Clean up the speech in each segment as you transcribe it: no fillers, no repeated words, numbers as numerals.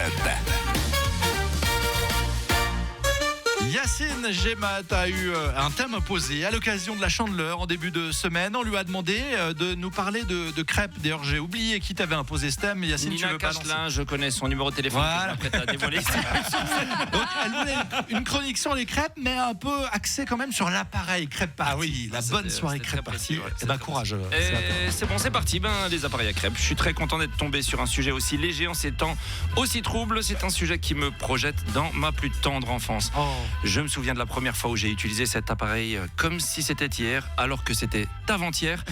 Club. Yacine Gemat a eu un thème posé à l'occasion de la Chandeleur en début de semaine. On lui a demandé de nous parler de crêpes. D'ailleurs, j'ai oublié qui t'avait imposé ce thème. Yacine, Nina tu veux pas Cachelin, je connais son numéro de téléphone. Voilà. Après, t'as dévoilé. Donc, elle voulait une chronique sur les crêpes, mais un peu axée quand même sur l'appareil crêpe party. Ah oui, la c'était- bonne soirée c'était crêpe très party. précis, ouais, Eh ben, courage. Et c'est bon, c'est parti. Les appareils à crêpes. Je suis très content d'être tombé sur un sujet aussi léger en ces temps aussi troubles. C'est un sujet qui me projette dans ma plus tendre enfance. Oh. Je me souviens de la première fois où j'ai utilisé cet appareil comme si c'était hier, alors que c'était avant-hier,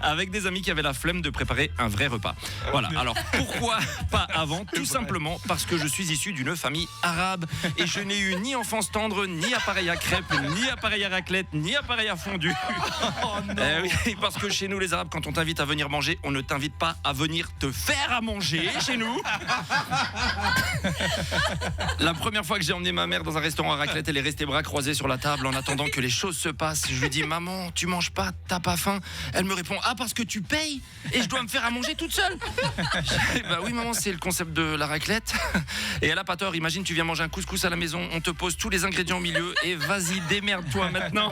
avec des amis qui avaient la flemme de préparer un vrai repas. Voilà. Alors pourquoi pas avant? Tout simplement parce que je suis issu d'une famille arabe et je n'ai eu ni enfance tendre, ni appareil à crêpes, ni appareil à raclette, ni appareil à fondue. Oui, parce que chez nous les Arabes, quand on t'invite à venir manger, on ne t'invite pas à venir te faire à manger chez nous. La première fois que j'ai emmené ma mère dans un restaurant à raclette, elle est restée bras croisés sur la table en attendant que les choses se passent. Je lui dis: maman, tu manges pas, t'as pas faim? Elle me répond: ah, parce que tu payes et je dois me faire à manger toute seule. Je dis, bah oui maman, c'est le concept de la raclette. Et elle a pas tort. Imagine, tu viens manger un couscous à la maison, on te pose tous les ingrédients au milieu et vas-y, démerde-toi maintenant.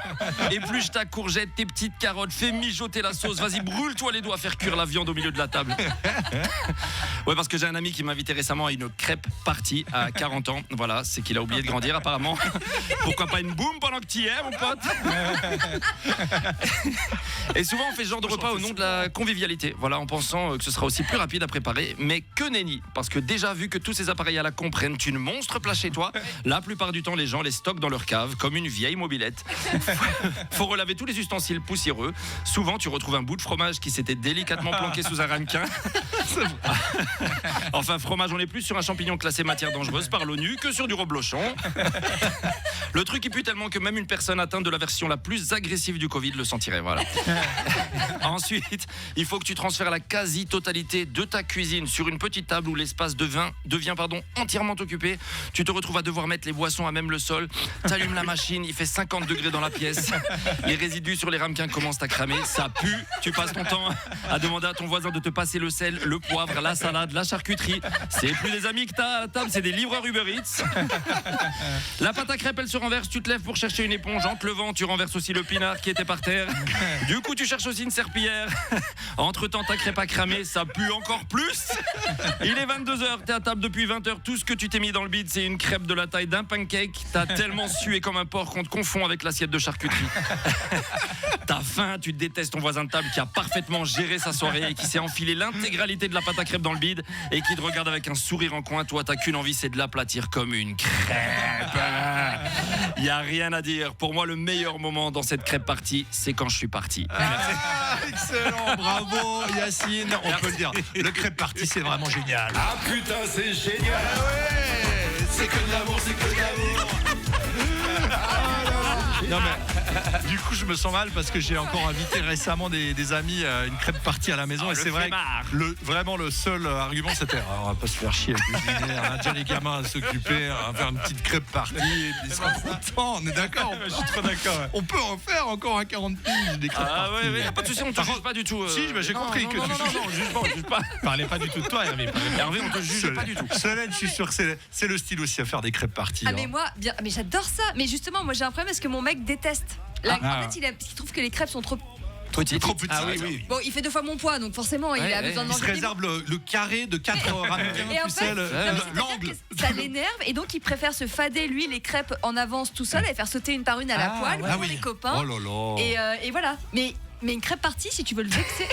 Épluche ta courgette, tes petites carottes, fais mijoter la sauce, vas-y, brûle-toi les doigts à faire cuire la viande au milieu de la table. Ouais, parce que j'ai un ami qui m'a invité récemment à une crêpe party à 40 ans. Voilà, c'est qu'il a oublié de grandir apparemment. Pourquoi pas une boum pendant que tu y es, mon pote? Et souvent on fait ce genre de repas au nom de la convivialité, voilà, en pensant que ce sera aussi plus rapide à préparer. Mais que nenni, parce que déjà, vu que tous ces appareils à la con prennent une monstre place chez toi, la plupart du temps les gens les stockent dans leur cave comme une vieille mobilette. Faut relaver tous les ustensiles poussiéreux. Souvent tu retrouves un bout de fromage qui s'était délicatement planqué sous un ramequin. Enfin, fromage, on est plus sur un champignon classé matière dangereuse par l'ONU que sur du reblochon. Le truc il pue tellement que même une personne atteinte de la version la plus agressive du Covid le sentirait, voilà. Ensuite, il faut que tu transfères la quasi-totalité de ta cuisine sur une petite table où l'espace devient entièrement occupé. Tu te retrouves à devoir mettre les boissons à même le sol. T'allumes la machine, il fait 50 degrés dans la pièce. Les résidus sur les ramequins commencent à cramer, ça pue. Tu passes ton temps à demander à ton voisin de te passer le sel, le poivre, la salade, la charcuterie. C'est plus des amis que t'as à la table, c'est des livreurs Uber Eats. La pâte à crêpes, elle se renverse, tu te lèves pour chercher une éponge. En te levant, tu renverses aussi le pinard qui était par terre. Du coup, tu cherches aussi une serpillière. Entre-temps, ta crêpe a cramé, ça pue encore plus. Il est 22h, t'es à table depuis 20h. Tout ce que tu t'es mis dans le bide, c'est une crêpe de la taille d'un pancake. T'as tellement sué comme un porc qu'on te confond avec l'assiette de charcuterie. T'as faim, tu détestes ton voisin de table qui a parfaitement géré sa soirée et qui s'est enfilé l'intégralité de la pâte à crêpes dans le bide et qui te regarde avec un sourire en coin. Toi, t'as qu'une envie, c'est de l'aplatir comme une crêpe. Y a rien à dire. Pour moi, le meilleur moment dans cette crêpe party, c'est quand je suis parti. Excellent, bravo Yacine. On peut le dire, le crêpe party, c'est vraiment génial. Ah putain, c'est génial. Ah ouais, c'est que de l'amour, c'est que de l'amour. Non mais du coup je me sens mal parce que j'ai encore invité récemment des amis à une crêpe party à la maison et c'est vrai que vraiment le seul argument c'était on va pas se faire chier à cuisiner, on a déjà les gamins à s'occuper, on va faire une petite crêpe party, ils seront contents, on est d'accord? Je suis trop d'accord. Ouais. On peut en faire encore à 40 piges des crêpes Ah party. ouais, pas de soucis, on te juge pas du tout. Si, j'ai compris que tu juge pas. parlais pas du tout de toi Hervé. Hervé, on te juge pas du tout. Solène, je suis sûr que c'est le style aussi à faire des crêpes party. Ah mais moi, bien, mais j'adore ça. Mais justement, moi j'ai un problème parce que mon mec déteste. En fait, il trouve que les crêpes sont trop Petit. Trop petit. Ah oui. Bon, il fait 2 fois mon poids, donc forcément, il a besoin de Il se manger. réserve le carré de 4 ramequins, Et en tu fait, sais, l'angle. ça l'énerve et donc il préfère se fader lui les crêpes en avance tout seul et faire sauter une par une à la poêle pour les copains. Oh là là. Et voilà. Mais une crêpe partie, si tu veux le vexer,